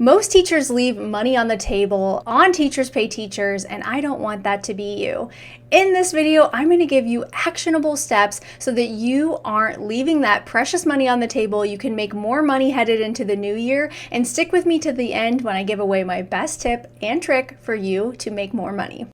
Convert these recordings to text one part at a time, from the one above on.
Most teachers leave money on the table on Teachers Pay Teachers, and I don't want that to be you. In this video, I'm going to give you actionable steps so that you aren't leaving that precious money on the table. You can make more money headed into the new year, and stick with me to the end when I give away my best tip and trick for you to make more money.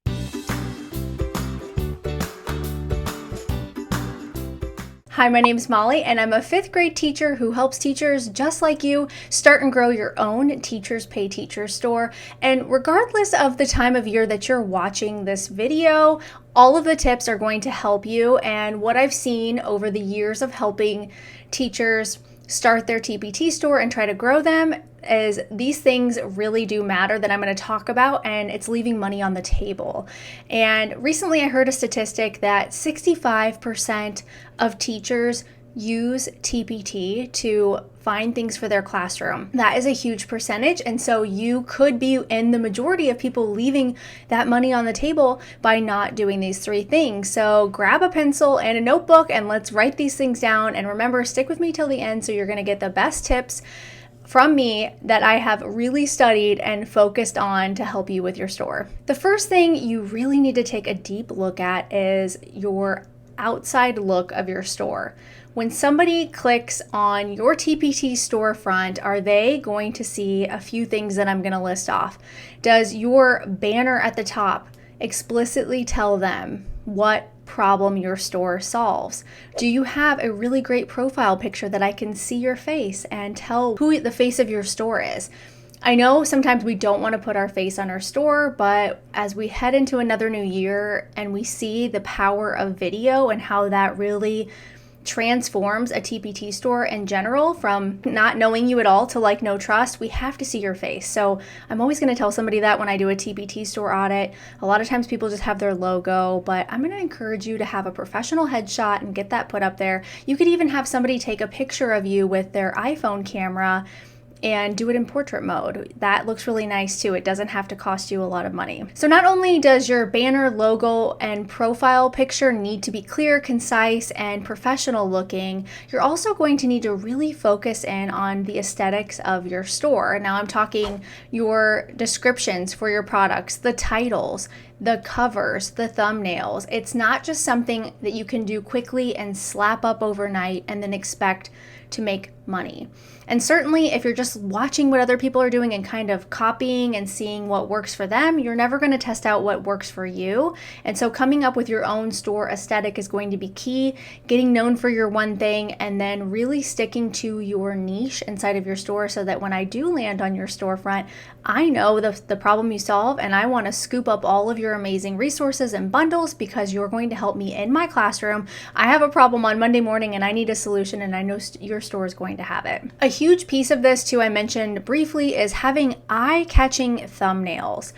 Hi, my name is Molly, and I'm a 5th grade teacher who helps teachers just like you start and grow your own Teachers Pay Teachers store. And regardless of the time of year that you're watching this video, all of the tips are going to help you. And what I've seen over the years of helping teachers start their TPT store and try to grow them is these things really do matter that I'm going to talk about, and it's leaving money on the table. And recently I heard a statistic that 65% of teachers use TPT to find things for their classroom. That is a huge percentage, and so you could be in the majority of people leaving that money on the table by not doing these 3 things. So grab a pencil and a notebook and let's write these things down, and remember, stick with me till the end so you're going to get the best tips from me that I have really studied and focused on to help you with your store. The first thing you really need to take a deep look at is your outside look of your store. When somebody clicks on your TPT storefront, are they going to see a few things that I'm going to list off? Does your banner at the top explicitly tell them what problem your store solves? Do you have a really great profile picture that I can see your face and tell who the face of your store is? I know sometimes we don't want to put our face on our store, but as we head into another new year and we see the power of video and how that really transforms a TPT store in general, from not knowing you at all to like no trust, we have to see your face. So I'm always going to tell somebody that when I do a TPT store audit. A lot of times people just have their logo, but I'm going to encourage you to have a professional headshot and get that put up there. You could even have somebody take a picture of you with their iPhone camera and do it in portrait mode. That looks really nice too. It doesn't have to cost you a lot of money. So not only does your banner, logo, and profile picture need to be clear, concise, and professional looking, you're also going to need to really focus in on the aesthetics of your store. Now I'm talking your descriptions for your products, the titles, the covers, the thumbnails. It's not just something that you can do quickly and slap up overnight and then expect to make money. And certainly if you're just watching what other people are doing and kind of copying and seeing what works for them, you're never going to test out what works for you. And so coming up with your own store aesthetic is going to be key, getting known for your one thing, and then really sticking to your niche inside of your store so that when I do land on your storefront, I know the problem you solve, and I want to scoop up all of your amazing resources and bundles because you're going to help me in my classroom. I have a problem on Monday morning and I need a solution, and I know your store is going to have it. A huge piece of this too, I mentioned briefly, is having eye-catching thumbnails.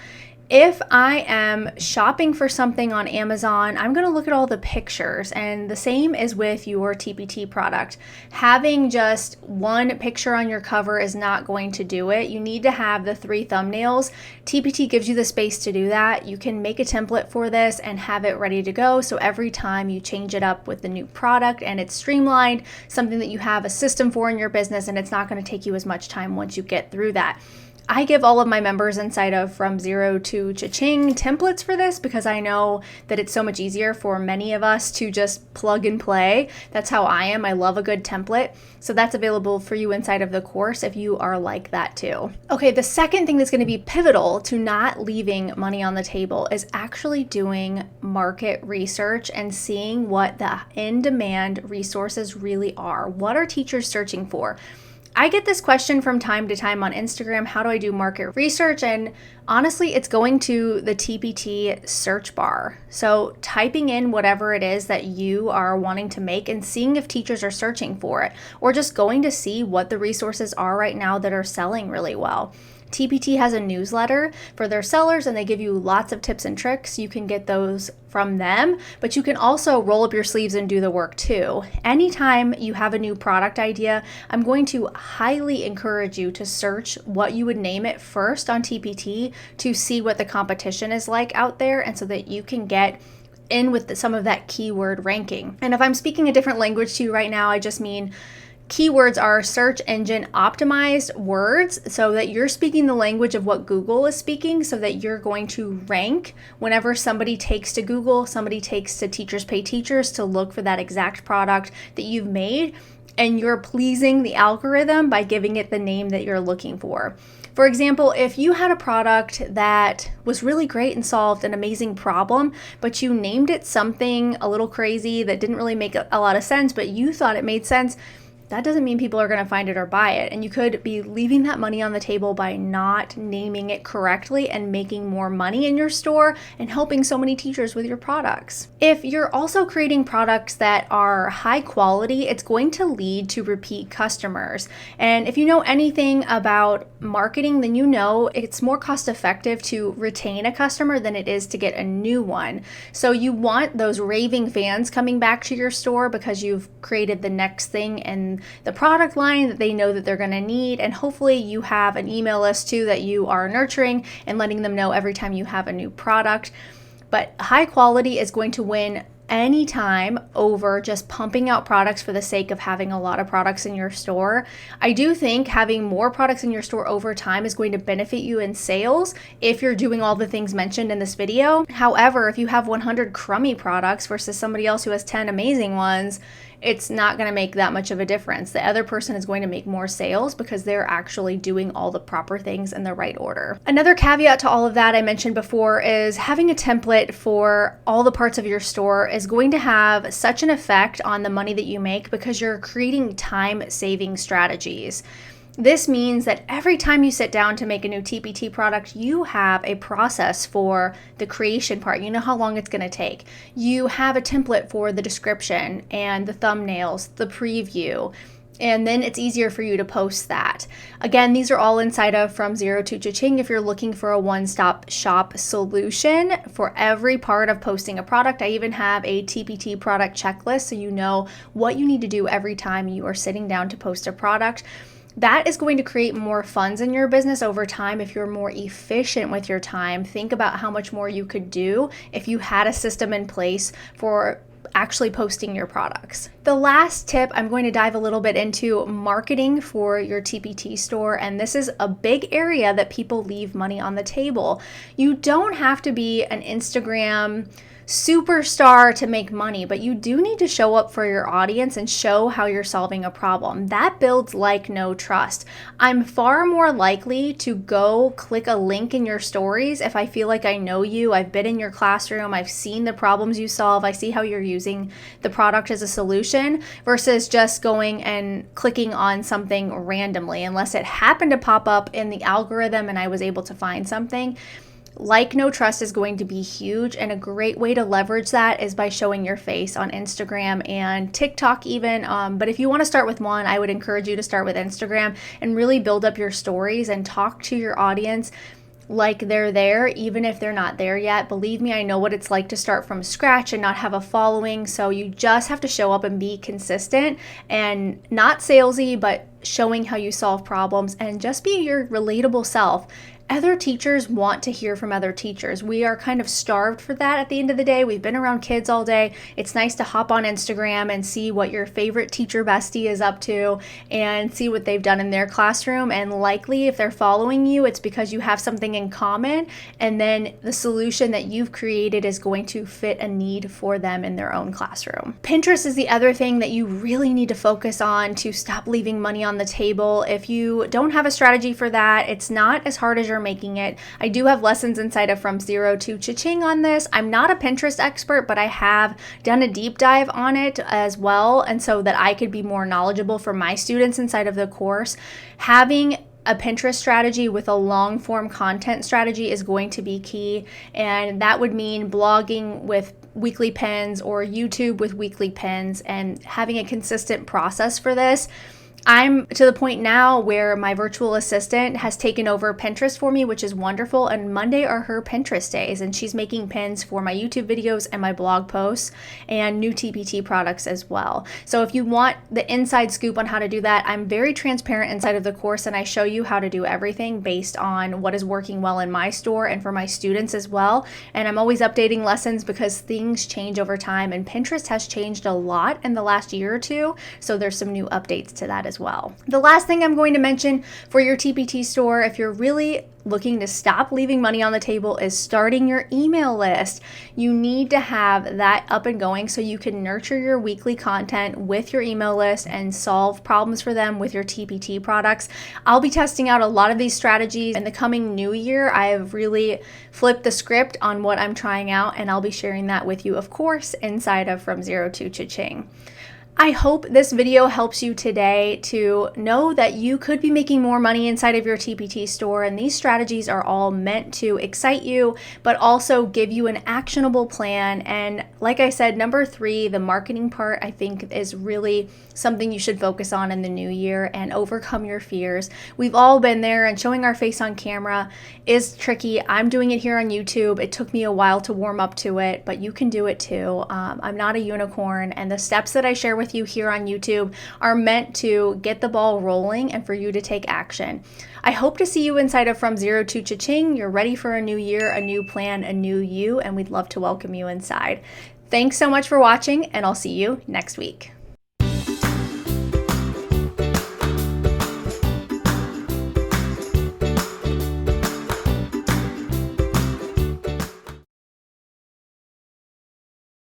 If I am shopping for something on Amazon, I'm going to look at all the pictures, and the same is with your TPT product. Having just one picture on your cover is not going to do it. You need to have the 3 thumbnails. TPT gives you the space to do that. You can make a template for this and have it ready to go, so every time you change it up with the new product and it's streamlined, something that you have a system for in your business, and it's not going to take you as much time once you get through that. I give all of my members inside of From Zero To Cha-Ching templates for this because I know that it's so much easier for many of us to just plug and play. That's how I am. I love a good template. So that's available for you inside of the course if you are like that too. Okay, the second thing that's going to be pivotal to not leaving money on the table is actually doing market research and seeing what the in-demand resources really are. What are teachers searching for? I get this question from time to time on Instagram, how do I do market research? And honestly, it's going to the TPT search bar. So typing in whatever it is that you are wanting to make and seeing if teachers are searching for it, or just going to see what the resources are right now that are selling really well. TPT has a newsletter for their sellers, and they give you lots of tips and tricks. You can get those from them, but you can also roll up your sleeves and do the work too. Anytime you have a new product idea, I'm going to highly encourage you to search what you would name it first on TPT to see what the competition is like out there, and so that you can get in with some of that keyword ranking. And if I'm speaking a different language to you right now, I just mean Keywords are search engine optimized words so that you're speaking the language of what Google is speaking, so that you're going to rank whenever somebody takes to Google, somebody takes to Teachers Pay Teachers to look for that exact product that you've made, and you're pleasing the algorithm by giving it the name that you're looking for. For example, if you had a product that was really great and solved an amazing problem, but you named it something a little crazy that didn't really make a lot of sense, but you thought it made sense, that doesn't mean people are going to find it or buy it. And you could be leaving that money on the table by not naming it correctly and making more money in your store and helping so many teachers with your products. If you're also creating products that are high quality, it's going to lead to repeat customers. And if you know anything about marketing, then you know it's more cost effective to retain a customer than it is to get a new one. So you want those raving fans coming back to your store because you've created the next thing in the product line that they know that they're going to need. And hopefully you have an email list too that you are nurturing and letting them know every time you have a new product. But high quality is going to win anytime over just pumping out products for the sake of having a lot of products in your store. I do think having more products in your store over time is going to benefit you in sales if you're doing all the things mentioned in this video. However, if you have 100 crummy products versus somebody else who has 10 amazing ones, it's not going to make that much of a difference. The other person is going to make more sales because they're actually doing all the proper things in the right order. Another caveat to all of that I mentioned before is having a template for all the parts of your store is going to have such an effect on the money that you make because you're creating time-saving strategies. This means that every time you sit down to make a new TPT product, you have a process for the creation part. You know how long it's going to take. You have a template for the description and the thumbnails, the preview, and then it's easier for you to post that. Again, these are all inside of From Zero to Cha-Ching if you're looking for a one-stop shop solution for every part of posting a product. I even have a TPT product checklist so you know what you need to do every time you are sitting down to post a product. That is going to create more funds in your business over time if you're more efficient with your time. Think about how much more you could do if you had a system in place for actually posting your products. The last tip, I'm going to dive a little bit into marketing for your TPT store, and this is a big area that people leave money on the table. You don't have to be an Instagram superstar to make money, but you do need to show up for your audience and show how you're solving a problem. That builds like no trust. I'm far more likely to go click a link in your stories if I feel like I know you, I've been in your classroom, I've seen the problems you solve, I see how you're using the product as a solution, versus just going and clicking on something randomly unless it happened to pop up in the algorithm and I was able to find something. Like no trust is going to be huge, and a great way to leverage that is by showing your face on Instagram and TikTok even. But if you want to start with one, I would encourage you to start with Instagram and really build up your stories and talk to your audience like they're there, even if they're not there yet. Believe me, I know what it's like to start from scratch and not have a following. So you just have to show up and be consistent and not salesy, but showing how you solve problems and just be your relatable self. Other teachers want to hear from other teachers. We are kind of starved for that at the end of the day. We've been around kids all day. It's nice to hop on Instagram and see what your favorite teacher bestie is up to and see what they've done in their classroom. And likely if they're following you, it's because you have something in common, and then the solution that you've created is going to fit a need for them in their own classroom. Pinterest is the other thing that you really need to focus on to stop leaving money on the table. If you don't have a strategy for that, it's not as hard as you're making it. I do have lessons inside of From Zero to Cha-Ching on this. I'm not a Pinterest expert, but I have done a deep dive on it as well, and so that I could be more knowledgeable for my students inside of the course. Having a Pinterest strategy with a long form content strategy is going to be key, and that would mean blogging with weekly pins or YouTube with weekly pins and having a consistent process for this. I'm to the point now where my virtual assistant has taken over Pinterest for me, which is wonderful. And Monday are her Pinterest days, and she's making pins for my YouTube videos and my blog posts and new TPT products as well. So if you want the inside scoop on how to do that, I'm very transparent inside of the course, and I show you how to do everything based on what is working well in my store and for my students as well. And I'm always updating lessons because things change over time, and Pinterest has changed a lot in the last year or two. So there's some new updates to that as well. The last thing I'm going to mention for your TPT store, if you're really looking to stop leaving money on the table, is starting your email list. You need to have that up and going so you can nurture your weekly content with your email list and solve problems for them with your TPT products. I'll be testing out a lot of these strategies in the coming new year. I have really flipped the script on what I'm trying out, and I'll be sharing that with you, of course, inside of From Zero to Cha-Ching. I hope this video helps you today to know that you could be making more money inside of your TPT store, and these strategies are all meant to excite you, but also give you an actionable plan. And like I said, number 3, the marketing part, I think is really something you should focus on in the new year and overcome your fears. We've all been there, and showing our face on camera is tricky. I'm doing it here on YouTube. It took me a while to warm up to it, but you can do it too. I'm not a unicorn, and the steps that I share with you here on YouTube are meant to get the ball rolling and for you to take action. I hope to see you inside of From Zero to Cha-Ching. You're ready for a new year, a new plan, a new you, and we'd love to welcome you inside. Thanks so much for watching, and I'll see you next week.